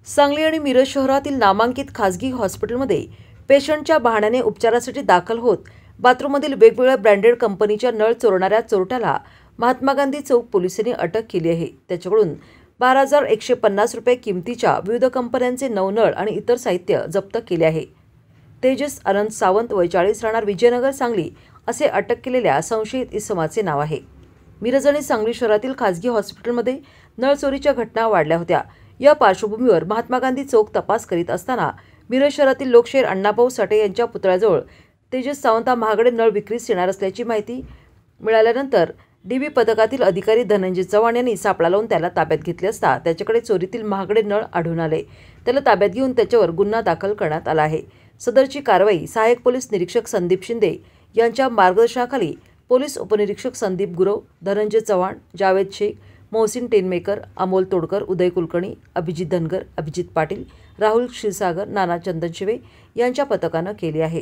सांगली आणि मिरज शहरातील नामांकित खासगी हॉस्पिटलमध्ये पेशंटच्या बहाण्याने उपचारासाठी दाखल होत बाथरूममधील वेगवेगळ्या ब्रँडेड कंपनीच्या नळ चोरणाऱ्या चोरट्याला महात्मा गांधी चौक पोलिसांनी अटक केली आहे। त्याच्याकडून 12,150 रुपये किमतीच्या विविध कंपन्यांचे 9 नळ आणि इतर साहित्य जप्त केले आहे। तेजस अनंत सावंत वय 40 राहणार विजयनगर सांगली असे अटक केलेल्या संशयित इसमाचे नाव आहे। मिरज आणि सांगली शहरातील खासगी हॉस्पिटलमध्ये नळ चोरीच्या घटना वाढल्या होत्या। या पार्श्वभूमीवर महात्मा गांधी चौक तपास करीत असताना मिरज शहरातील लोकशाहीर अण्णाभाऊ साठे यांच्या पुतळ्याजवळ तेजस सावंत महागडे नळ विक्रीस येणार असल्याची माहिती मिळाल्यानंतर डीबी पथकातील अधिकारी धनंजय चव्हाण यांनी सापळा लावून त्याला ताब्यात घेतले असता त्याच्याकडे चोरीतील महागडे नळ आढळून आले। त्याला ताब्यात घेऊन त्याच्यावर गुन्हा दाखल करण्यात आला आहे। सदरची कारवाई सहाय्यक पोलीस निरीक्षक संदीप शिंदे यांच्या मार्गदर्शनाखाली पोलीस उपनिरीक्षक संदीप गुरव, धनंजय चव्हाण, जावेद शेख, मोहसिन टेनमेकर, अमोल तोडकर, उदय कुलकर्णी, अभिजित धनगर, अभिजित पाटील, राहुल क्षीरसागर, नाना चंदनशिवे यांच्या पथकानं केली आहे।